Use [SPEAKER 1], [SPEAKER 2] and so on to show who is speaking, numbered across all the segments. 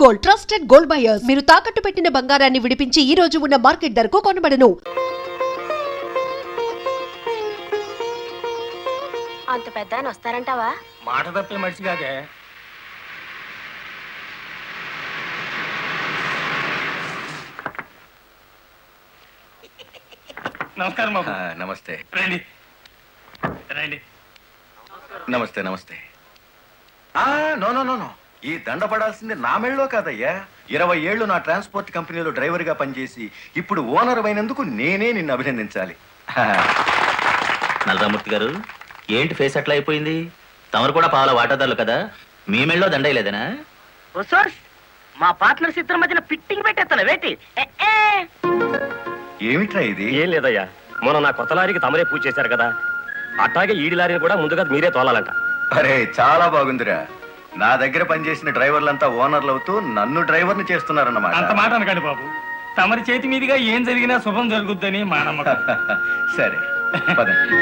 [SPEAKER 1] Gold, trusted gold buyers. మీరు తాకట్టు పెట్టిన బంగారాన్ని విడిపించి ఈ రోజు ఉన్న మార్కెట్ ధరకు కొనబడను.
[SPEAKER 2] అంత పెద్ద ఆయన వస్తారంటావా?
[SPEAKER 3] మాట తప్పే మనిషి కాదే. నమస్కారం బాబు.
[SPEAKER 4] నమస్తే.
[SPEAKER 3] రండి రండి.
[SPEAKER 4] నమస్తే నమస్తే. నో నో నో నో, ఈ దండ పడాల్సింది నా మెళ్ళలో కాదయ్యా. 20 ఏళ్ళు నా ట్రాన్స్పోర్ట్ కంపెనీలో డ్రైవర్గా పనిచేసి ఇప్పుడు ఓనర్ అయినందుకు నేనే నిన్ను అభినందించాలి.
[SPEAKER 5] నల్లరామూర్తి గారు, ఏంటి ఫేస్ అట్లా అయిపోయింది? తమరు కూడా పాల వాటాదారులు కదా, మీ మెళ్ళలో దండయలేదనా?
[SPEAKER 6] మా పార్ట్నర్స్ ఇద్దరి మధ్యన ఫిట్టింగ్ పెట్టేస్తాను వేటి.
[SPEAKER 4] ఏమిట్రా ఇది?
[SPEAKER 7] ఏం లేదయ్యా, మొన్న నా కొత్త లారీకి తమరే పూజ చేశారు కదా, అట్లాగే ఈడి లారీని కూడా ముందుగా మీరే తోలాలంట.
[SPEAKER 4] అరే చాలా బాగుందిరా. నా దగ్గర పనిచేసిన డ్రైవర్లంతా ఓనర్లు అవుతూ నన్ను డ్రైవర్ని చేస్తున్నారన్నమాట.
[SPEAKER 3] అంత మాట అనకండి బాబు. తమరి చేతి మీదుగా ఏం జరిగినా శుభం జరుగుద్దని మా నమ్మకం.
[SPEAKER 4] సరే పదండి.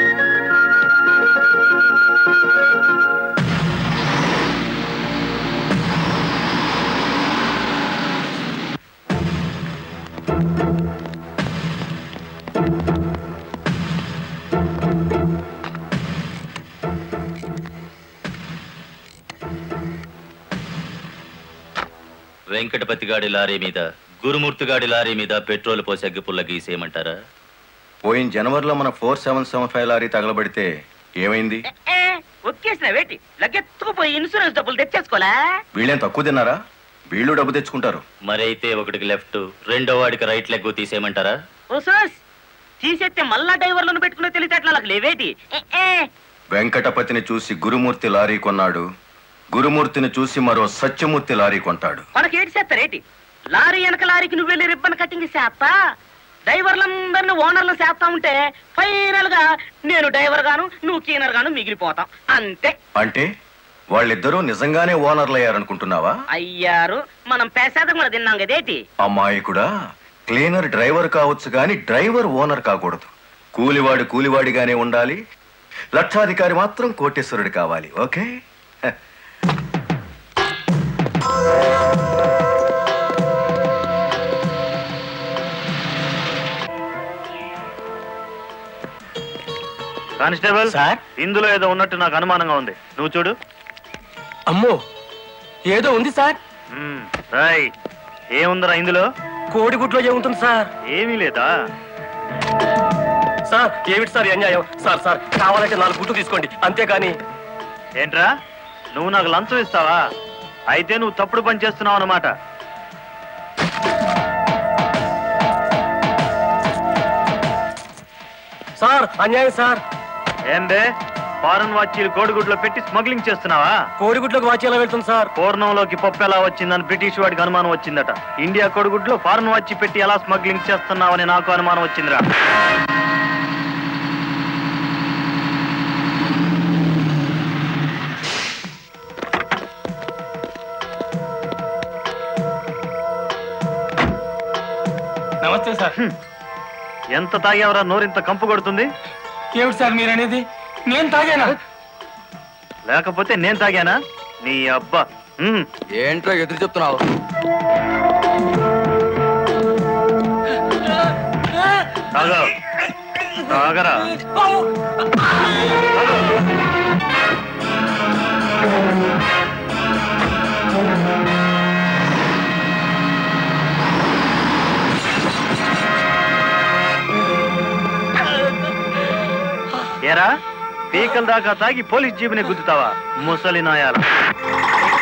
[SPEAKER 5] వెంకటపతి గాడి లారీ మీద, గురుమూర్తి గాడి లారీ మీద పెట్రోల్ పోసి అగ్గిపుల్ల గీసేయమంటారా?
[SPEAKER 4] పోయిన జనవరిలో మన 4775 లారీ తగలబడితే ఏమైంది?
[SPEAKER 6] ఒక్కేసిన వేటి లగ్గెత్తుకుపోయి ఇన్సూరెన్స్ డబ్బులు తెచ్చేసుకోలే.
[SPEAKER 4] వీళ్ళేం తక్కువ తిన్నారా? వీళ్ళు డబ్బు తెచ్చుకుంటారు.
[SPEAKER 5] మరైతే ఒకటికి లెఫ్ట్, రెండో వాడికి రైట్ లెగ్ తీసేయమంటారా?
[SPEAKER 6] తీసేస్తే మళ్ళా డ్రైవర్లను పెట్టుకునే తెలిసేట్లా నాకు లేవేటి.
[SPEAKER 4] వెంకటపతిని చూసి గురుమూర్తి లారీ కొన్నాడు, గురుమూర్తిని చూసి మరో సత్యమూర్తి లారీ కొంటాడు.
[SPEAKER 6] మనకి ఏటి చేస్తారేటి? లారీ వెనక లారీకి నువ్వు వెళ్ళి రిబ్బన్ కటింగ్ చేస్తా, డ్రైవర్లందరినీ ఓనర్లు చేస్తా ఉంటే ఫైనల్ గా నేను డ్రైవర్ గాను నువ్వు క్లీనర్ గాను మిగిలిపోతాం అంతే.
[SPEAKER 4] అంటే వాళ్ళిద్దరూ నిజంగానే ఓనర్లు అయ్యారనుకుంటున్నావా?
[SPEAKER 6] అయ్యారు, మనం పేసేదం కూడా తిన్నాం కదేటి.
[SPEAKER 4] అమ్మాయి కూడా క్లీనర్ డ్రైవర్ కావచ్చు గాని డ్రైవర్ ఓనర్ కాకూడదు. కూలివాడు కూలివాడిగానే ఉండాలి, లక్షాధికారి మాత్రం కోటేశ్వరుడు కావాలి. ఓకే?
[SPEAKER 7] కానిస్టేబుల్ సార్, ఇందులో ఏదో ఉన్నట్టు నాకు అనుమానంగా ఉంది, నువ్వు చూడు.
[SPEAKER 8] అమ్మో, ఏదో ఉంది సార్.
[SPEAKER 7] ఏముందరా ఇందులో?
[SPEAKER 8] కోడిగుడ్లో ఏముంటుంది సార్?
[SPEAKER 7] ఏమీ లేదా
[SPEAKER 8] సార్? ఏమిటి సార్ అన్యాయం? సార్ సార్ కావాలంటే 4 గుడ్లు తీసుకోండి, అంతేకాని.
[SPEAKER 7] ఏంట్రా, నువ్వు నాకు లంచం ఇస్తావా? అయితే నువ్వు తప్పుడు పని చేస్తున్నావు అన్నమాట.
[SPEAKER 8] సార్ అన్యాయం సార్.
[SPEAKER 7] ఏందే, ఫారెన్ వాచీలు కోడిగుడ్లో పెట్టి స్మగ్లింగ్ చేస్తున్నావా?
[SPEAKER 8] కోడిగుడ్లోకి వాచ్ ఎలా వెళ్తుంది సార్?
[SPEAKER 7] పూర్ణంలోకి పప్పు ఎలా వచ్చిందని బ్రిటిష్ వాడికి అనుమానం వచ్చిందట. ఇండియా కోడిగుడ్లో ఫారెన్ వాచీ పెట్టి ఎలా స్మగ్లింగ్ చేస్తున్నావని నాకు అనుమానం వచ్చిందిరా.
[SPEAKER 3] నమస్తే సార్.
[SPEAKER 7] ఎంత తాగేవరా నోరింత కంపు కొడుతుంది?
[SPEAKER 3] ఏమిటి సార్ మీరు అనేది? నేను తాగానా?
[SPEAKER 7] లేకపోతే నేను తాగానా? నీ అబ్బా.
[SPEAKER 8] ఏంట్రా ఎదురు చెప్తున్నావు?
[SPEAKER 7] తాగరా. ఏరా, పీకల దాకా తాగి పోలీస్ జీబుని గుద్దుతావా ముసలి నాయాల?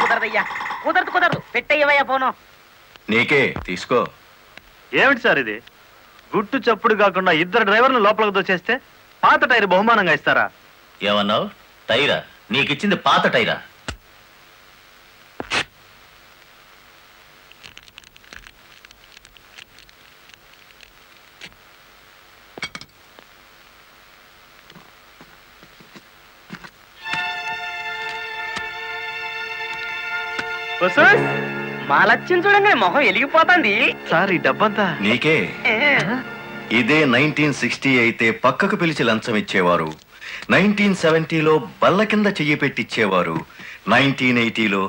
[SPEAKER 6] కుదరదయ్యా, కుదరదు. పెట్టయ్యవయ్యా పోను.
[SPEAKER 4] నీకే తీసుకో.
[SPEAKER 7] ఏమిటి సార్ ఇది? గుట్టు చప్పుడు కాకుండా ఇద్దరు డ్రైవర్లు లోపలికి దోచేస్తే పాత టైర్ బహుమానంగా ఇస్తారా?
[SPEAKER 5] ఏమన్నావు? టైరా? నీకిచ్చింది పాత టైరా?
[SPEAKER 6] మా లక్ష్యం చూడండి, మొహం వెలిగిపోతుంది.
[SPEAKER 7] సార్ ఈ డబ్బంతా
[SPEAKER 4] నీకే. ఇదే 1960 అయితే పక్కకు పిలిచి లంచం ఇచ్చేవారు, 1970లో బల్ల కింద చెయ్యి పెట్టిచ్చేవారు, 1980లో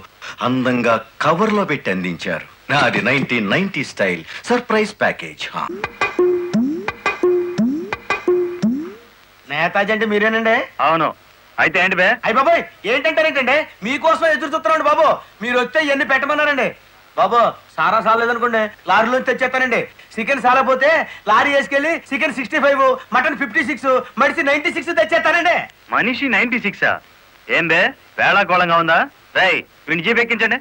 [SPEAKER 4] అందంగా కవర్లో పెట్టి అందించారు. నాది 1990 స్టైల్ సర్ప్రైజ్ ప్యాకేజ్.
[SPEAKER 8] నేతాజీ అంటే మీరేనండి?
[SPEAKER 7] అవును. అయితే ఏంటి బే?
[SPEAKER 8] అయ్య బాబోయ్, ఏంటంటారేంటండి? మీకోసం ఎదురు చూస్తున్నాండి బాబు. మీరు వస్తే ఇవన్నీ పెట్టమన్నారండి బాబు. సారా సాలేదనుకోండి, లారీలో తెచ్చేస్తానండి. చికెన్ సాలపోతే లారీ వేసుకెళ్ళి చికెన్ 65, మటన్ 56, మడిసి 96 తెచ్చేస్తానండి.
[SPEAKER 7] మనిషి 96? ఏం బే వేళాకోళంగా ఉందా? రై వీడిని జీప్ ఎక్కించండి.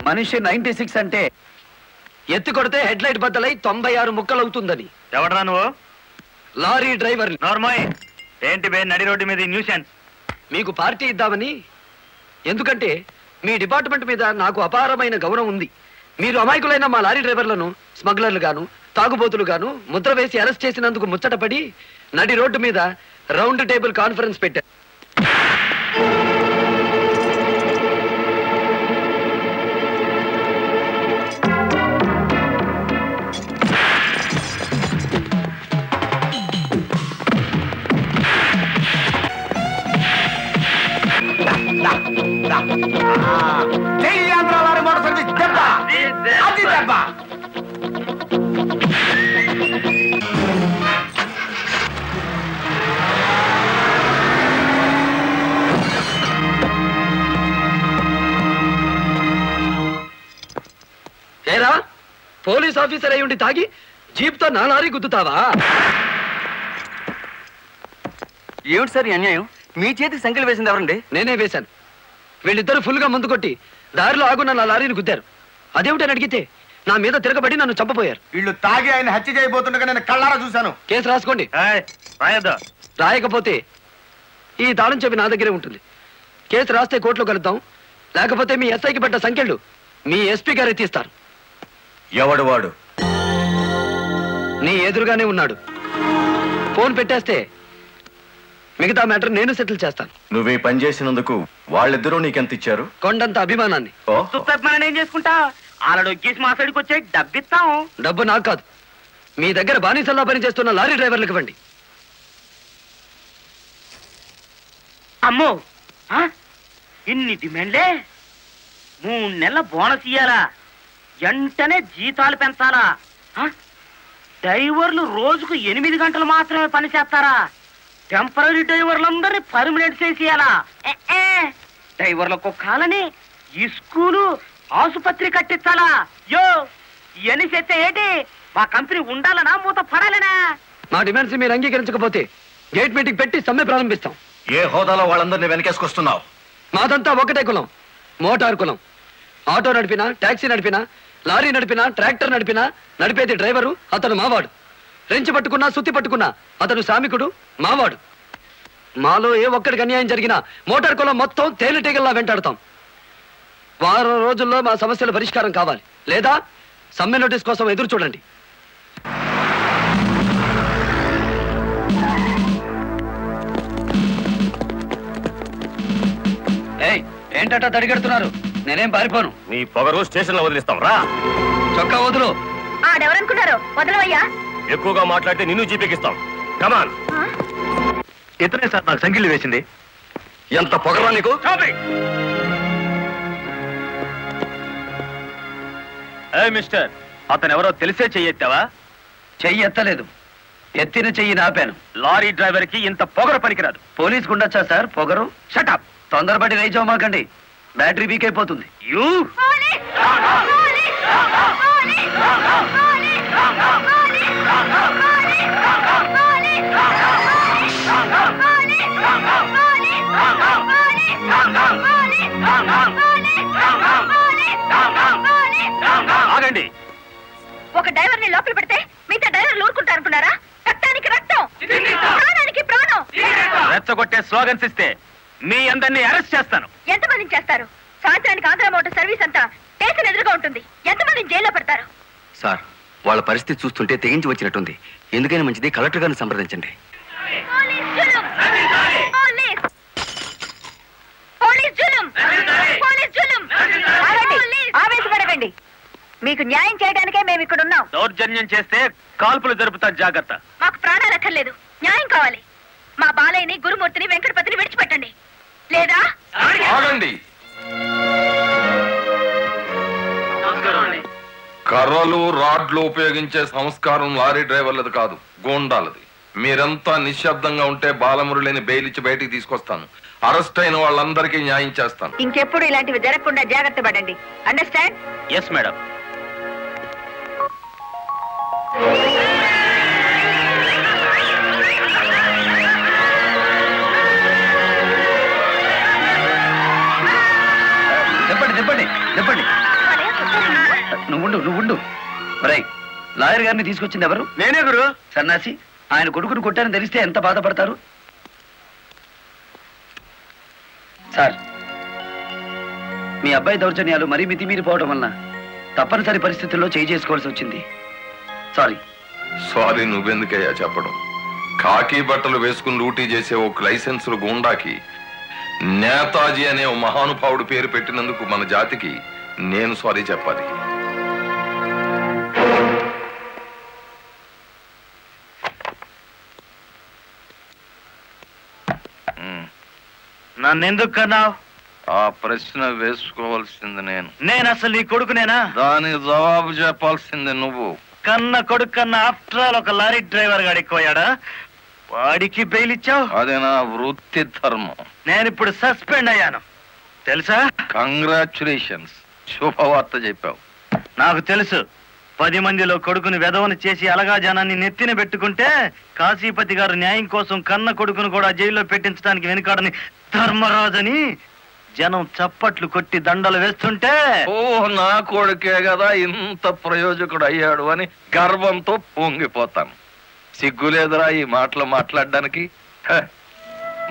[SPEAKER 8] మనిషి 96 అంటే ఎత్తి కొడితే హెడ్ లైట్ బద్దలై 96 ముక్కలు అవుతుందని.
[SPEAKER 7] ఎవడరా నువ్వు?
[SPEAKER 8] Lorry driver.
[SPEAKER 7] నార్మల్. ఏంటి బే నడి రోడ్డు మీద న్యూసెన్స్?
[SPEAKER 8] మీకు పార్టీ ఇద్దామని. ఎందుకంటే మీ డిపార్ట్మెంట్ మీద నాకు అపారమైన గౌరవం ఉంది. మీరు అమాయకులైన మా లారీ డ్రైవర్లను స్మగ్లర్లు గాను తాగుబోతులు గాను ముద్ర వేసి అరెస్ట్ చేసినందుకు ముచ్చటపడి నడి రోడ్డు మీద రౌండ్ టేబుల్ కాన్ఫరెన్స్ పెట్టారు. ఏరా, పోలీస్ ఆఫీసర్ అయి ఉండి తాగి జీప్తో నా లారీ గుద్దుతావా?
[SPEAKER 9] ఏమిటి సార్ ఈ అన్యాయం? మీ చేతికి సంఖ్యలు వేసింది ఎవరండి?
[SPEAKER 8] నేనే వేశాను. వీళ్ళిద్దరూ ఫుల్గా ముందు కొట్టి దారిలో ఆగున్న నా లారీని గుద్దారు. అదేమిటని అడిగితే నా మీద తిరగబడి నన్ను చంపపోయారు.
[SPEAKER 9] వీళ్ళు తాగి ఆయన హత్య చేయబోతుండగా నేను కళ్ళారా చూశాను.
[SPEAKER 8] కేసు రాసుకోండి.
[SPEAKER 7] రాయద్దా?
[SPEAKER 8] రాయకపోతే ఈ తాళం చెవి నా దగ్గరే ఉంటుంది. కేసు రాస్తే కోర్టులో కలుద్దాం. లేకపోతే మీ ఎస్ఐకి పడ్డ సంఖ్యలు మీ ఎస్పీ గారు ఎత్తిస్తారు.
[SPEAKER 4] ఎవడు వాడు?
[SPEAKER 8] నీ ఎదురుగానే ఉన్నాడు. ఫోన్ పెట్టేస్తే మిగతా మ్యాటర్ నేను సెటిల్ చేస్తాను.
[SPEAKER 4] నువ్వే పని చేసినందుకు వాళ్ళిద్దరూ నీకెంత ఇచ్చారు?
[SPEAKER 8] కొండంత అభిమానాన్ని.
[SPEAKER 6] మనం ఏం చేసుకుంటా? ఆలడొగ్గేసి మా సైడ్కి వచ్చే డబ్బిస్తాం.
[SPEAKER 8] డబ్బు నాకు కాదు, మీ దగ్గర బానిసల్లా పనిచేస్తున్న లారీ డ్రైవర్లకు ఇవ్వండి.
[SPEAKER 6] అమ్మో, ఇన్ని డిమాండ్లే? 3 నెలల బోనస్ ఇయ్యాలా? వెంటనే జీతాలు పెంచాలా? డ్రైవర్లు రోజుకు 8 గంటలు మాత్రమే పని చేస్తారా? టెంపరీ డ్రైవర్లందరినీ పర్మనెంట్ చేసేయాలా? డ్రైవర్లకు కాలని ఈ స్కూలు ఆసుపత్రి కట్టించాలా? యో ఇవన్నీ చేస్తే ఏంటి? మా కంపెనీ ఉండాలనా మూత పడాలనా?
[SPEAKER 8] మా డిమాండ్స్ మీరు అంగీకరించకపోతే గేట్ మీటింగ్ పెట్టి సమ్మె ప్రారంభిస్తాం.
[SPEAKER 4] ఏ హోదాలో వాళ్ళందరినీ వెనకేసుకొస్తున్నావు?
[SPEAKER 8] మాదంతా ఒకటే కులం, మోటార్ కులం. ఆటో నడిపినా, టాక్సీ నడిపినా, లారీ నడిపినా, ట్రాక్టర్ నడిపినా నడిపేది డ్రైవరు. అతను మావాడు. రెంచి పట్టుకున్నా, సుత్తి పట్టుకున్నా అతను శ్రామికుడు, మావాడు. మాలో ఏ ఒక్కడికి అన్యాయం జరిగినా మోటార్ కులం మొత్తం తేలిటీగల్లా వెంటాడతాం. వారం రోజుల్లో మా సమస్యల పరిష్కారం కావాలి, లేదా సమ్మె నోటీస్ కోసం ఎదురు చూడండి. ఏంటట తడిగడుతున్నారు? నేనేం పారిపోను.
[SPEAKER 7] నీ పొగరు స్టేషన్ లో వదిలిస్తాం రా.
[SPEAKER 8] చొక్కా వదులు.
[SPEAKER 2] ఆడెవరనుకున్నారు? వదలవయ్యా.
[SPEAKER 7] ఎక్కువగా మాట్లాడితే నిన్ను జీపెక్కిస్తాం. కమాన్.
[SPEAKER 9] ఇతనే సార్ నాకు సంఖ్యలు వేసింది.
[SPEAKER 7] ఎంత పొగరా నీకు?
[SPEAKER 9] మిస్టర్, అతను ఎవరో తెలిసే చెయ్యెత్తావా?
[SPEAKER 8] చెయ్యి ఎత్తలేదు, ఎత్తిన చెయ్యి నాపాను.
[SPEAKER 9] లారీ డ్రైవర్ కి ఇంత పొగరు పనికిరాదు.
[SPEAKER 8] పోలీస్ ఉండొచ్చా సార్ పొగరు?
[SPEAKER 9] షటప్.
[SPEAKER 8] తొందరపడి రైచోమాకండి, బ్యాటరీ వీక్ అయిపోతుంది.
[SPEAKER 9] యూ
[SPEAKER 7] దించండి.
[SPEAKER 2] ఒక డ్రైవర్ ని లోపల పెడితే మిగతా డ్రైవర్లు ఊరుకుంటారు అనుకున్నారా? రక్తానికి రక్తం, ప్రాణానికి ప్రాణం.
[SPEAKER 7] రెచ్చగొట్టే స్లోగన్స్ ఇస్తే మీ అందరినీ అరెస్ట్ చేస్తాను.
[SPEAKER 2] ఎంతమందిని చేస్తారు? సాయంత్రానికి ఆంధ్ర మోటార్ సర్వీస్ అంతా స్టేషన్ ఎదురుగా ఉంటుంది. ఎంతమందిని జైల్లో పెడతారు?
[SPEAKER 9] సార్, వాళ్ళ పరిస్థితి చూస్తుంటే తెగించి వచ్చినట్టుంది. ఎందుకైనా మంచిది కలెక్టర్ గారిని సంప్రదించండి.
[SPEAKER 2] పోలీస్ జులుం! పోలీస్! పోలీస్ జులుం! పోలీస్ జులుం! ఆగండి, ఆవేశపడకండి. మీకు న్యాయం చేయడానికే మేము ఇక్కడ ఉన్నాం.
[SPEAKER 7] దౌర్జన్యం చేస్తే కాల్పులు జరుపుతారు, జాగ్రత్త.
[SPEAKER 2] మాకు ప్రాణాలు అక్కర్లేదు, న్యాయం కావాలి. మా బాలయ్యని, గురుమూర్తిని, వెంకటపతిని విడిచిపెట్టండి. లేదా
[SPEAKER 10] ఆగండి. కర్రలు రాడ్లు ఉపయోగించే సంస్కారం లారీ డ్రైవర్లది కాదు, గోండాలది. మీరంతా నిశ్శబ్దంగా ఉంటే బాలమురళిని బెయిలిచ్చి బయటికి తీసుకొస్తాను. అరెస్ట్ అయిన వాళ్ళందరికీ న్యాయం చేస్తాను.
[SPEAKER 2] ఇంకెప్పుడు ఇలాంటివి జరగకుండా జాగ్రత్త పడండి. అండర్స్టాండ్?
[SPEAKER 7] Yes madam.
[SPEAKER 8] చెప్పండి చెప్పండి చెప్పండి. నువ్వుండు రై, లాయర్ గారిని తీసుకొచ్చింది ఎవరు?
[SPEAKER 7] నేనే గురు.
[SPEAKER 8] సన్నాసి, ఆయన కొడుకును కొట్టారని తెలిస్తే ఎంత బాధపడతారు? సార్, మీ అబ్బాయి దౌర్జన్యాలు మరీ మితిమీరిపోవడం వలన తప్పనిసరి పరిస్థితుల్లో చేయి చేసుకోవాల్సి వచ్చింది. సారీ.
[SPEAKER 10] సారీ నువ్వెందుకయ్యా చెప్పడం? కాకి బట్టలు వేసుకుని డ్యూటీ చేసే ఒక లైసెన్సులు గూండాకి నేతాజీ అనే ఓ మహానుభావుడు పేరు పెట్టినందుకు మన జాతికి నేను సారీ చెప్పాలి.
[SPEAKER 7] నన్నెందుకు కన్నావు?
[SPEAKER 10] ఆ ప్రశ్న వేసుకోవాల్సింది
[SPEAKER 7] నేను అసలు నీ కొడుకునేనా?
[SPEAKER 10] దానికి జవాబు చెప్పాల్సింది నువ్వు.
[SPEAKER 7] కన్న కొడుకు కన్నా ఆఫ్టర్ ఆల్ ఒక లారీ డ్రైవర్ గాడు ఎక్కువయ్యాడా? వాడికి బెయిల్ ఇచ్చావు.
[SPEAKER 10] అది నా వృత్తి ధర్మం.
[SPEAKER 7] నేను ఇప్పుడు సస్పెండ్ అయ్యాను తెలుసా?
[SPEAKER 10] కంగ్రాచులేషన్స్, శుభవార్త చెప్పావు.
[SPEAKER 7] నాకు తెలుసు. 10 మందిలో కొడుకుని వెధవని చేసి అలగా జనాన్ని నెత్తిన పెట్టుకుంటే కాశీపతి గారు న్యాయం కోసం కన్న కొడుకును కూడా జైల్లో పెట్టించడానికి వెనుకాడని ధర్మరాజని జనం చప్పట్లు కొట్టి దండలు వేస్తుంటే,
[SPEAKER 10] ఓ నా కొడుకే కదా ఇంత ప్రయోజకుడు అయ్యాడు అని గర్వంతో పొంగిపోతాను. సిగ్గులేదురా ఈ మాటలు మాట్లాడడానికి?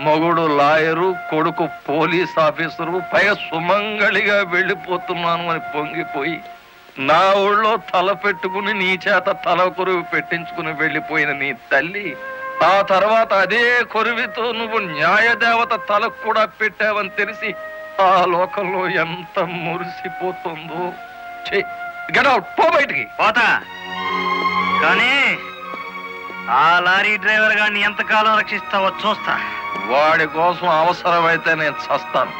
[SPEAKER 10] మొగుడు లాయరు, కొడుకు పోలీస్ ఆఫీసరు, పైగా సుమంగళిగా వెళ్ళిపోతున్నాను అని పొంగిపోయి నా ఊళ్ళో తల పెట్టుకుని నీ చేత తల కొరువు పెట్టించుకుని వెళ్ళిపోయిన నీ తల్లి ఆ తర్వాత అదే కొరువితో నువ్వు న్యాయదేవత తలకు కూడా పెట్టావని తెలిసి ఆ లోకంలో ఎంత మురిసిపోతుందో. గెట్ అవుట్, పో బయటికి.
[SPEAKER 7] పోతా. కానీ ఆ లారీ డ్రైవర్ గారిని ఎంతకాలం రక్షిస్తావో చూస్తా.
[SPEAKER 10] వాడి కోసం అవసరమైతే నేను చస్తాను,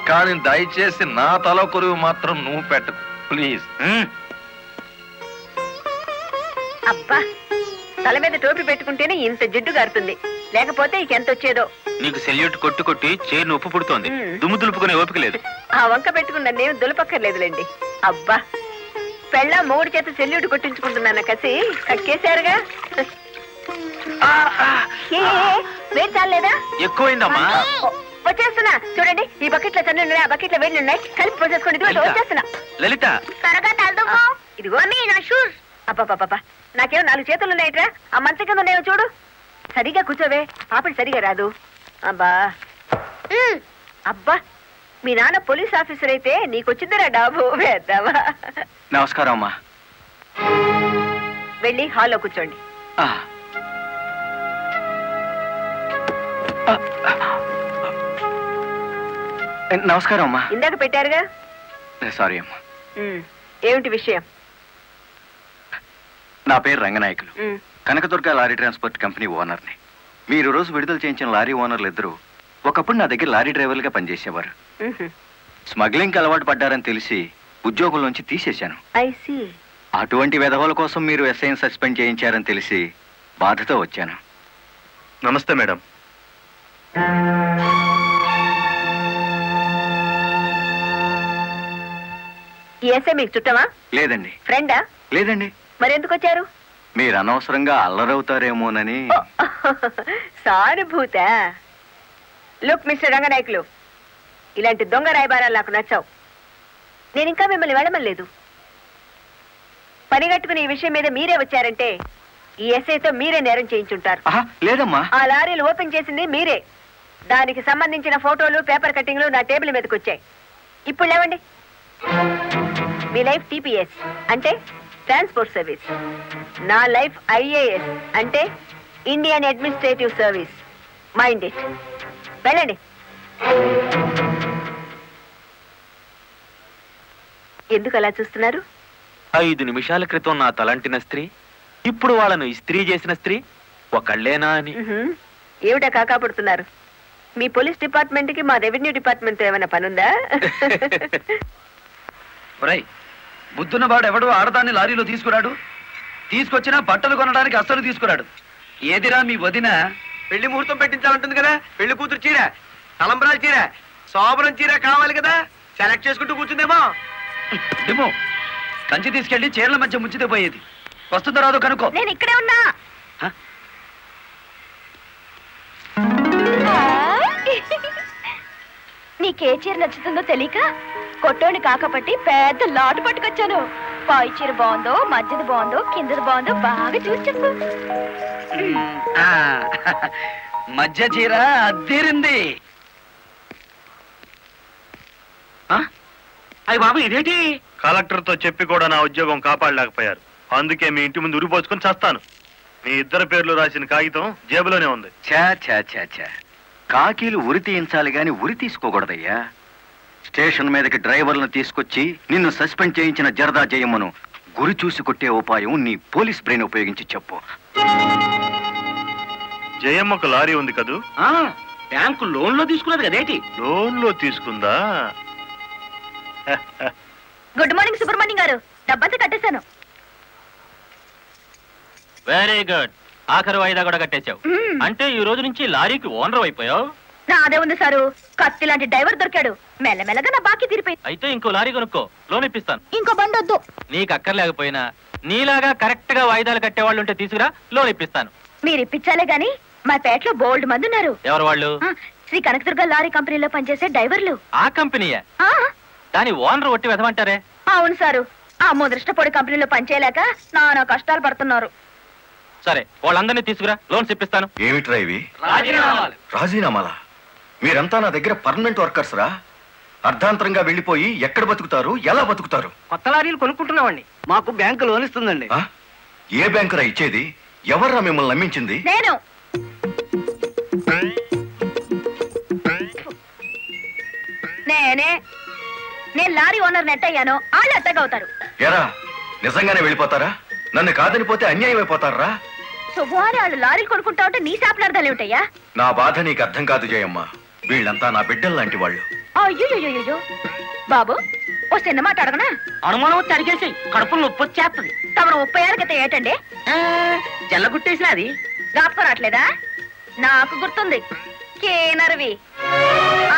[SPEAKER 10] కానీ దయచేసి నా తల కొరువు మాత్రం నువ్వు పెట్టకు ప్లీజ్.
[SPEAKER 2] అబ్బా, తల మీద టోపీ పెట్టుకుంటేనే ఇంత జిడ్డు గారుతుంది, లేకపోతే ఇకెంత వచ్చేదో.
[SPEAKER 5] నీకు సెల్యూట్ కొట్టు కొట్టి చేరు ఉప్పు పుడుతోంది. దుమ్ము దులుపుకునే ఓపిక లేదు.
[SPEAKER 2] ఆ వంక పెట్టుకున్న నేను దులపక్కర్లేదులేండి. అబ్బా, పెళ్ళ మూడు చేత సెల్యూట్ కొట్టించుకుంటున్నాను కసి కక్కేశారుగా. వేడి చాలేదా?
[SPEAKER 5] ఎక్కువైందమ్మా.
[SPEAKER 2] వచ్చేస్తున్నా చూడండి. ఈ బకెట్ లో తన్ను ఉన్నాయి, ఆ బకెట్ లో వేడి ఉన్నాయి. కలిపి పోసేసుకోండి. ఇదిగో వచ్చేస్తున్నా.
[SPEAKER 5] లలిత,
[SPEAKER 2] త్వరగా తలదుకో. ఇదిగో నా షూస్. అబ్బా, నాకేమో 4 చేతులు ఉన్నాయిట్రా. ఆ మంచం కింద ఉన్నాయో చూడు. సరిగా కూర్చోవే, పాపడి సరిగా రాదు. అబ్బా అబ్బా, మీ నాన్న పోలీస్ ఆఫీసర్ అయితే నీకొచ్చిందిరా డాబు వేద్దావా.
[SPEAKER 9] నమస్కారం అమ్మా.
[SPEAKER 2] వెళ్ళి హాల్లో కూర్చోండి.
[SPEAKER 9] నమస్కారం అమ్మా.
[SPEAKER 2] ఇందాక పెట్టారుగా.
[SPEAKER 9] సారీ అమ్మా.
[SPEAKER 2] ఏమిటి విషయం?
[SPEAKER 9] నా పేరు Ranganayakulu, Kanakadurga lorry transport company ఓనర్ని. మీరు రోజు విడుదల చేయించిన లారీ ఓనర్లు ఇద్దరు ఒకప్పుడు నా దగ్గర లారీ డ్రైవర్లుగా పనిచేసేవారు. స్మగ్లింగ్ అలవాటు పడ్డారని తెలిసి ఉద్యోగం నుంచి తీసేశాను. అటువంటి వెధవల కోసం మీరు ఎస్ఐని సస్పెండ్ చేయించారని తెలిసి బాధతో వచ్చాను.
[SPEAKER 7] నమస్తే మేడం.
[SPEAKER 2] ఈ ఎస్ఐ మీకు చుట్టమా?
[SPEAKER 9] లేదండి.
[SPEAKER 2] ఫ్రెండా?
[SPEAKER 9] లేదండి.
[SPEAKER 2] మరెందుకు వచ్చారు?
[SPEAKER 9] మీరు అనవసరంగా అల్లరవుతారేమోనని.
[SPEAKER 2] సానుభూత. లుక్ మిస్టర్ రంగనాయకులు, ఇలాంటి దొంగ రాయబారాలు నాకు నచ్చావు. నేను ఇంకా మిమ్మల్ని వెళ్ళమలేదు. పనిగట్టుకుని ఈ విషయం మీద మీరే వచ్చారంటే ఈ ఎస్ఐతో మీరే నేరం చేయించుంటారు.
[SPEAKER 9] ఆహా, లేదమ్మా.
[SPEAKER 2] ఆ లారీలు ఓపెన్ చేసింది మీరే. దానికి సంబంధించిన ఫోటోలు, పేపర్ కట్టింగ్లు నా టేబుల్ మీదకి వచ్చాయి. ఇప్పుడు లేవండి. మీ లైఫ్ టీపీఎస్ అంటే ట్రాన్స్పోర్ట్ సర్వీస్, నా లైఫ్ ఐఏఎస్ అంటే Indian administrative service. Mind it. వెళ్ళండి. ఎందుకు అలా చూస్తున్నారు?
[SPEAKER 11] 5 నిమిషాల క్రితం నా తలంటిన స్త్రీ ఇప్పుడు వాళ్ళను ఇస్త్రీ చేసిన స్త్రీ ఒకళ్ళేనా అని.
[SPEAKER 2] ఏమిటా కాకాపడుతున్నారు? మీ పోలీస్ డిపార్ట్మెంట్ కి మా రెవెన్యూ డిపార్ట్మెంట్ ఏమైనా పనుందా?
[SPEAKER 8] ఒరేయ్, బుద్ధున్నవాడు ఎవడు ఆడదాన్ని లారీలో తీసుకురాడు? తీసుకొచ్చినా బట్టలు కొనడానికి అస్సలు తీసుకురాడు. ఏదిరా మీ వదిన?
[SPEAKER 6] పెళ్లి ముహూర్తం పెట్టించాలంటుంది కదా. పెళ్లి కూతురు చీర, తలంబరాల చీర, శోభనం చీర కావాలి కదా. సెలెక్ట్ చేసుకుంటూ కూర్చుందేమో.
[SPEAKER 8] డిమో, కంచి తీసుకెళ్లి చీరల మధ్య ముంచితే పోయేది. వస్తుందో రాదో కనుక్కో.
[SPEAKER 2] నేను ఇక్కడే ఉన్నా.
[SPEAKER 8] హ?
[SPEAKER 2] నీకే చీర నచ్చుతుందో తెలియక కొట్టోని కాకపట్టి పెద్ద లాటు పట్టుకొచ్చాను. పై చీర బాగుందో, మధ్యది బాగుందో, కిందది బాగుందో బాగా చూసి చెప్పు.
[SPEAKER 8] ఆ, మధ్య చీర అద్దీరింది.
[SPEAKER 6] అయ్యి బాబు, ఇదేంటి?
[SPEAKER 7] కలెక్టర్ తో చెప్పి కూడా నా ఉద్యోగం కాపాడలేకపోయారు. అందుకే మీ ఇంటి ముందు ఉరిపోసుకొని చస్తాను. మీ ఇద్దరు పేర్లు రాసిన కాగితం జేబులోనే ఉంది.
[SPEAKER 9] ఛా ఛా ఛా ఛా, కాకీలు ఉరి తీయించాలి గాని ఉరి తీసుకోకూడదయ్యా. స్టేషన్ మీదకి డ్రైవర్లను తీసుకొచ్చి నిన్ను సస్పెండ్ చేయించిన జరదా జయమ్మను గురి చూసి కొట్టే ఉపాయం నీ పోలీస్ బ్రెయిన్ ఉపయోగించి చెప్పు.
[SPEAKER 7] జయమ్మకు లారీ ఉంది కదూ?
[SPEAKER 6] బ్యాంకు లోన్ లో తీసుకున్నది కదేటి?
[SPEAKER 7] లోన్ లో తీసుకుందా?
[SPEAKER 2] గుడ్ మార్నింగ్ సుబ్రహ్మణ్యం గారు. డబ్బంతా కట్టేశాను.
[SPEAKER 5] Very good. ఆఖరి వాయిదా కూడా కట్టేశావు. అంటే ఈ రోజు నుంచి లారీకి ఓనర్ అయిపోయావు.
[SPEAKER 2] నాదే ఉంది సారు. కత్తి లాంటి డ్రైవర్ దొరికాడు. మెల్లమెల్లగా నా బాకీ తీరిపోయింది.
[SPEAKER 5] అయితే ఇంకో లారీ కొనుక్కో, లోన్ ఇప్పిస్తాను.
[SPEAKER 2] ఇంకో బండి వద్దు.
[SPEAKER 5] నీకు అక్కర్లేకపోయినా నీలాగా కరెక్ట్ గా వాయిదాలు కట్టేవాళ్ళు ఉంటే తీసుకురా, లోన్ ఇప్పిస్తాను.
[SPEAKER 2] మీరు ఇప్పించాలే గాని మా పేటలో బోల్డ్ మంది ఉన్నారు.
[SPEAKER 5] ఎవరు వాళ్ళు?
[SPEAKER 2] శ్రీ కనకదుర్గ లారీ కంపెనీలో పనిచేసే డ్రైవర్లు.
[SPEAKER 5] ఆ కంపెనీయా?
[SPEAKER 2] ఆ,
[SPEAKER 5] దాని ఓనర్ ఒట్టి వెదమంటారే?
[SPEAKER 2] అవును సారు. ఆ ముదృష్టపొడి కంపెనీలో పనిచేయలేక నానా కష్టాలు పడుతున్నారు.
[SPEAKER 5] సరే, వాళ్ళందరినీ తీసుకురా, లోన్స్ ఇప్పిస్తాను.
[SPEAKER 4] ఏమిట్రా ఇవి? రాజీనామాలా? మీరంతా నా దగ్గర పర్మనెంట్ వర్కర్స్ రా. అర్ధాంతరంగా వెళ్ళిపోయి ఎక్కడ బతుకుతారు, ఎలా బతుకుతారు?
[SPEAKER 6] కొత్త లారీలు కొనుక్కుంటున్నామండి.
[SPEAKER 8] మాకు బ్యాంకు లోన్ ఇస్తుందండి.
[SPEAKER 4] ఆ? ఏ బ్యాంకురా ఇచ్చేది? ఎవర్రా మిమ్మల్ని నమ్మించింది?
[SPEAKER 2] నేను నేను లారీ ఓనర్ నెట్ అయ్యాను. వాళ్ళు అత్తగవుతారు.
[SPEAKER 4] ఎరా, నిజంగానే వెళ్ళిపోతారా? నన్ను కాదని పోతే అన్యాయం అయిపోతారా?
[SPEAKER 2] శుభవారి వాళ్ళు లారీలు కొనుక్కుంటా ఉంటే నీ శాపలార్థాలు ఏమిటయ్యా?
[SPEAKER 4] నా బాధ నీకు అర్థం కాదు జయమ్మ. వీళ్ళంతా నా బిడ్డలు లాంటి వాళ్ళు.
[SPEAKER 2] అయ్యో బాబు, ఓ చిన్న మాట అడగనా?
[SPEAKER 6] అనుమానం వచ్చి అడిగేసి కడుపులో నొప్పి వచ్చేస్తుంది.
[SPEAKER 2] తమను 30 ఏళ్ళ క్రితం ఏటండి
[SPEAKER 6] జల్లగుట్టేసిన అది
[SPEAKER 2] జ్ఞాపకం రావట్లేదా? నాకు గుర్తుంది. కేనర్వి.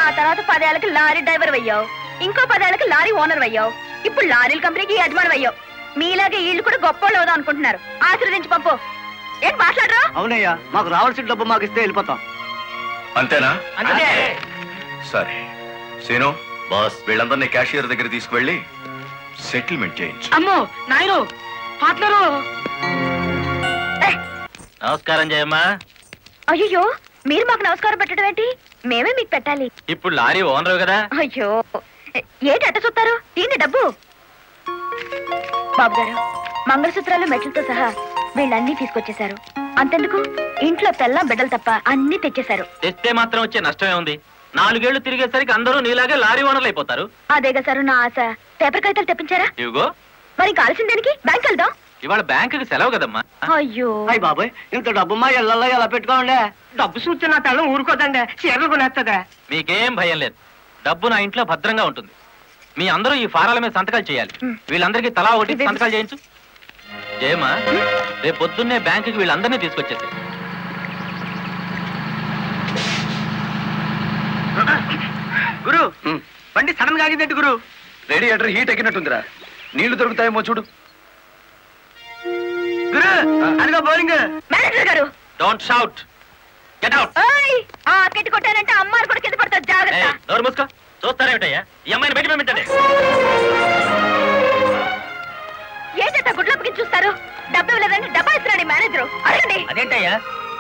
[SPEAKER 2] ఆ తర్వాత 10 ఏళ్ళకి లారీ డ్రైవర్ అయ్యావు. ఇంకో 10 ఏళ్ళకి లారీ ఓనర్ అయ్యావు. ఇప్పుడు లారీల కంపెనీకి యజమాని అయ్యావు. మీలాగే వీళ్ళు కూడా గొప్ప అవుదాం అనుకుంటున్నారు. ఆశీర్వదించి పంపు. ఏంటి మాట్లాడరా?
[SPEAKER 8] అవునయ్యా, మాకు రావాల్సిన డబ్బు మాకు ఇస్తే వెళ్ళిపోతాం.
[SPEAKER 4] అంతేనా?
[SPEAKER 6] అంతే.
[SPEAKER 4] సరే సీను,
[SPEAKER 5] బాస్,
[SPEAKER 4] వీళ్ళందరినీ క్యాషియర్ దగ్గర తీసుకువెళ్ళి సెటిల్మెంట్ చేయించు.
[SPEAKER 6] అమ్మో నాయను, పార్ట్నరు.
[SPEAKER 5] నమస్కారం జయమ్మా.
[SPEAKER 2] అయ్యో, మీరు మాకు నమస్కారం పెట్టడం ఏంటి? మేమే మీకు పెట్టాలి.
[SPEAKER 5] ఇప్పుడు లారీ ఓనర్ కదా.
[SPEAKER 2] అయ్యో, ఏంటి అట్ట చూస్తారు? తీయండి డబ్బు. బాబు గారు, మంగళసూత్రాలు మెట్లతో సహా వీళ్ళన్నీ తీసుకొచ్చేశారు. అంతెందుకు, ఇంట్లో తెల్లం బిడ్డలు తప్ప అన్ని తెచ్చేశారు.
[SPEAKER 5] తెస్తే మాత్రం వచ్చే నష్టమే ఉంది. 4 ఏళ్లు తిరిగేసరికి అందరూ నీలాగే లారీ ఓనర్లు అయిపోతారు.
[SPEAKER 2] అదేగా సారు నా ఆశ. పేపర్ కాగితాలు తెప్పించారా?
[SPEAKER 5] ఇవిగో.
[SPEAKER 2] మరి కాల్సిన దానికి బ్యాంక్ వెళ్దాం.
[SPEAKER 5] ఇవాళ బ్యాంకుకి సెలవు కదమ్మా.
[SPEAKER 2] అయ్యో,
[SPEAKER 8] అయ్యి బాబాయ్, ఇంత డబ్బు మా ఇళ్ళల్లో ఎలా పెట్టుకోండి?
[SPEAKER 6] డబ్బు చూస్తే నా తల్లం ఊరుకోదండి. చీరలు కొనేస్తుందా?
[SPEAKER 5] మీకేం భయం లేదు. డబ్బు నా ఇంట్లో భద్రంగా ఉంటుంది. మీ అందరూ ఈ ఫారాల మీద సంతకాలు చేయాలి. వీళ్ళందరికీ తలా ఒకటి సంతకాలు చేయించు. జయమ్మా, రేపు పొద్దున్నే బ్యాంకుకి వీళ్ళందరినీ తీసుకొచ్చేసి.
[SPEAKER 6] గురు, బండి సడన్ గా ఆగిందండి గురు.
[SPEAKER 8] Radiator heat ఎక్కినట్టుందిరా. నీళ్లు దొరుకుతాయేమో చూడు.
[SPEAKER 6] గురు, అదిగో బౌలింగ్.
[SPEAKER 2] మేనేజర్ గారు,
[SPEAKER 5] డోంట్ షౌట్, గెట్ అవుట్.
[SPEAKER 2] ఓయ్, ఆ కిట్టి కొట్టానంటే అమ్మారు కూడా కింద పడతారు. జాగ్రత్త.
[SPEAKER 5] నోరు మూసుకో. చూస్తారేమిటయ్యా? ఈ అమ్మాయిని బయట పంపించండి.
[SPEAKER 2] ఏంటంటే గుడ్లప్పకి ఇంకెంతసేపు చూస్తారు? డబ్బు ఇవ్వలేదని డబ్బా ఇస్తున్నాడు మేనేజరు. అడగండి.
[SPEAKER 6] అదేంటయ్యా,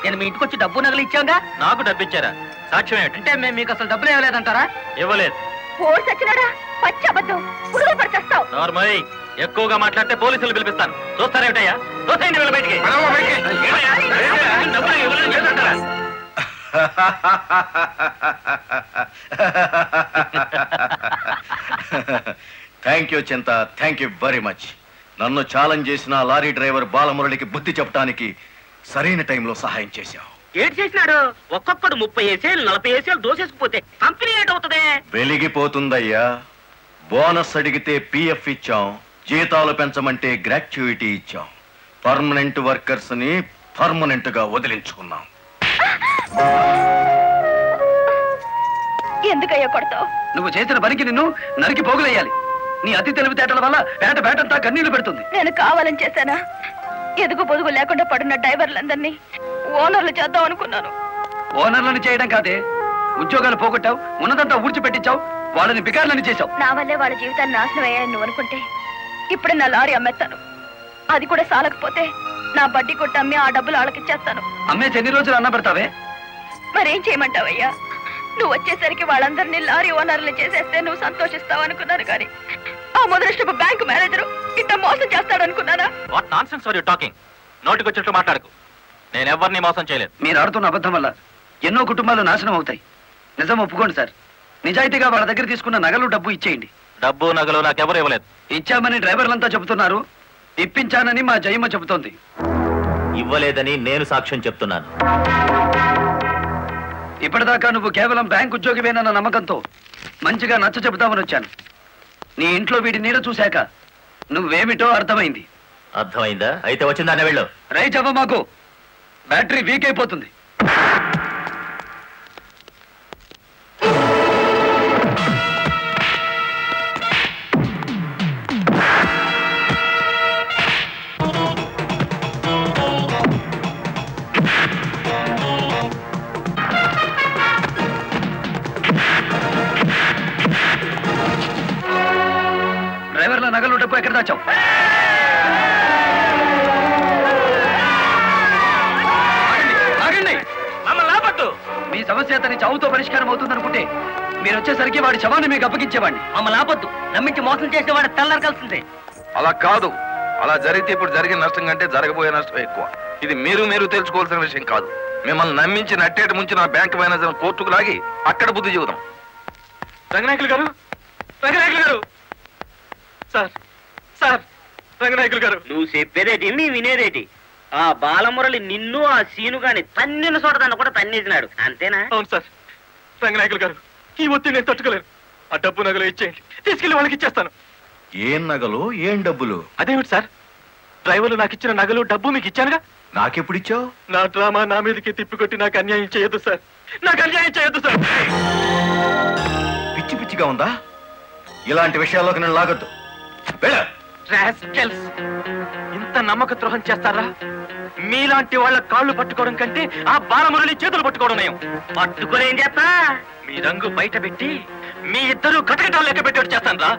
[SPEAKER 6] నేను మీ ఇంటికి వచ్చి డబ్బు నగలు ఇచ్చాగా.
[SPEAKER 5] నాకు డబ్బు ఇచ్చారా? సాక్ష్యం ఏంటి?
[SPEAKER 6] అంటే మేము మీకు అసలు డబ్బులు ఇవ్వలేదంటారా?
[SPEAKER 5] ఇవ్వలేదు.
[SPEAKER 2] ఓడి సచ్చినాడా? పచ్చి అబద్ధం. పురుగులు పడిచేస్తావు.
[SPEAKER 5] నార్మల్ ఎక్కువగా మాట్లాడితే పోలీసులు పిలిపిస్తాను. చూస్తారేమిటయ్యా? చూస్తాయండి వీళ్ళ బయటికి. ఏమయ్యా? డబ్బులు ఇవ్వలేదని చెప్తారా?
[SPEAKER 4] థ్యాంక్ యూ చింత, థ్యాంక్ యూ వెరీ మచ్. నన్ను ఛాలెంజ్ చేసిన లారీ డ్రైవర్ బాలమురళికి బుద్ధి చెప్పడానికి సరైన టైంలో సహాయం చేశావు.
[SPEAKER 6] ఏడు చేసినాడు? ఒక్కొక్కడు 30 ఏసేలు 40 ఏసేలు దోసేసుకుపోతే కంపెనీ ఏటవుతుంది?
[SPEAKER 4] వెలిగిపోతుందయ్యా. బోనస్ అడిగితే పిఎఫ్ ఇచ్చాం, జీతాలు పెంచమంటే గ్రాట్యుయిటీ ఇచ్చాం. పర్మనెంట్ వర్కర్స్ ని పర్మనెంట్ గా వదిలించుకున్నాం.
[SPEAKER 2] ఎందుకయ్యా కొడతావు?
[SPEAKER 8] నువ్వు చేసిన పనికి నిన్ను నరికి పోగులేయాలి. నీ అతి తెలివితేటల వల్ల బేటంతా కన్నీళ్లు పెడుతుంది.
[SPEAKER 2] నేను కావాలని చేశానా? ఎదుగు పొదుగు లేకుండా పడున్న డ్రైవర్లందరినీ ఓనర్లు చేద్దాం అనుకున్నాను.
[SPEAKER 8] ఓనర్లను చేయడం కాదే, ఉద్యోగాలు పోగొట్టావు, ఉన్నదంతా ఊడ్చిపెట్టించావు, వాళ్ళని బికార్లని చేశావు.
[SPEAKER 2] నా వల్లే వాళ్ళ జీవితాన్ని నాశనం అయ్యాయని నువ్వు అనుకుంటే ఇప్పుడు నా లారీ అమ్మేస్తాను. అది కూడా సాలకపోతే నా బడ్డీ కొట్టి అమ్మి ఆ డబ్బులు వాళ్ళకి ఇచ్చేస్తాను.
[SPEAKER 8] అమ్మేసి ఎన్ని రోజులు అన్న పెడతావే?
[SPEAKER 2] మరేం చేయమంటావయ్యా? నువ్వు వచ్చేసరికి వాళ్ళందరినీ లారీ ఓనర్లు చేసేస్తే నువ్వు సంతోషిస్తావు అనుకున్నాను, కానీ ఆ మొదలష్టపు బ్యాంకు మేనేజరు ఇట్లా మోసం చేస్తాడనుకున్నానా?
[SPEAKER 5] What nonsense are you talking? నోటికొచ్చినట్టు మాట్లాడకు. నేను ఎవరిని మోసం చేయలేదు.
[SPEAKER 8] మీరు ఆడుతున్న అబద్ధం వల్ల ఎన్నో కుటుంబాలు నాశనం అవుతాయి. నిజం ఒప్పుకోండి సార్. నిజాయితీగా వాళ్ళ దగ్గర తీసుకున్న నగలు డబ్బు ఇచ్చేయండి.
[SPEAKER 5] డబ్బు నగలు నాకెవరు ఇవ్వలేదు.
[SPEAKER 8] ఇచ్చామని డ్రైవర్లంతా చెబుతున్నారు, ఇప్పించానని మా జయమ్మ చెబుతోంది.
[SPEAKER 5] ఇవ్వలేదని నేను సాక్ష్యం చెప్తున్నాను.
[SPEAKER 8] ఇప్పటిదాకా నువ్వు కేవలం బ్యాంక్ ఉద్యోగివేనన్న నమ్మకంతో మంచిగా నచ్చ చెబుతామని వచ్చాను. నీ ఇంట్లో వీడి నీడ చూశాక నువ్వేమిటో అర్థమైంది.
[SPEAKER 5] అర్థమైందా? అయితే వచ్చిందానే వెళ్ళు.
[SPEAKER 8] రైట్ అవ్వ, మాకు బ్యాటరీ వీక్ అయిపోతుంది. డ్రైవర్ల నగలు డబ్బు ఎక్కడ దాచావు? ఆగండి.
[SPEAKER 5] మమ్మల్ని ఆపట్టు.
[SPEAKER 8] మీ సమస్య అతని చావుతో పరిష్కారం అవుతుందనుకుంటే మీరు వచ్చేసరికి వాడి శవాన్ని మీకు అప్పగించేవాడిని.
[SPEAKER 6] మమ్మల్ని ఆపొద్దు. నమ్మించి మోసం చేసేవాడు తెల్లారకాల్సిందే.
[SPEAKER 10] అలా కాదు. అలా జరిగితే ఇప్పుడు జరిగిన నష్టం కంటే జరగబోయే నష్టం ఎక్కువ. ఇది మీరు తెలుసుకోవాల్సిన విషయం కాదు. మిమ్మల్ని నమ్మించి నట్టేట ముంచి నా బ్యాంక్ మేనేజర్ కోర్టుకు లాగి అక్కడ బుద్ధి చెబుదాం.
[SPEAKER 5] రంగనాయకులు గారు, రంగనాయకులు గారు, సార్ సార్, రంగనాయకులు గారు.
[SPEAKER 6] నువ్వు చెప్పేదేటి నీ వినేదేటి? ఆ బాలమురళి నిన్ను ఆ సీను గాని తన్నిన చోటదాన్ని కూడా తన్నేసినాడు, అంతేనా?
[SPEAKER 5] అవును సార్. రంగనాయకులు గారు, ఈ ఒత్తిడి నేను తట్టుకోలేను. ఆ డబ్బు నగలు ఇచ్చేయండి, తీసుకెళ్లి వాళ్ళకి ఇచ్చేస్తాను.
[SPEAKER 4] ఏం నగలు, ఏం డబ్బులు?
[SPEAKER 5] అదేమిటి సార్, డ్రైవర్లు నాకు ఇచ్చిన నగలు డబ్బు మీకు ఇచ్చానుగా.
[SPEAKER 4] నాకెప్పుడిచ్చావు?
[SPEAKER 5] నా డ్రామా నా మీదకి తిప్పికొట్టి నాకు అన్యాయం చేయొద్దు సార్. నాకు అన్యాయం చేయొద్దు సార్.
[SPEAKER 4] పిచ్చి పిచ్చిగా ఉందా? ఇలాంటి విషయాల్లోకి నేను లాగొద్దు. వెళ్ళ.
[SPEAKER 5] రాస్కెల్స్, ఇంత నమ్మక ద్రోహం చేస్తారా? మీలాంటి వాళ్ళ కాళ్ళు పట్టుకోవడం కంటే ఆ బాలమురళి చేతులు పట్టుకోవడం నయం.
[SPEAKER 6] పట్టుకొని ఏం చేస్తా?
[SPEAKER 5] మీ రంగు బయట పెట్టి మీ ఇద్దరు కటకటాలు లెక్క పెట్టేట్టు చేస్తాను రా.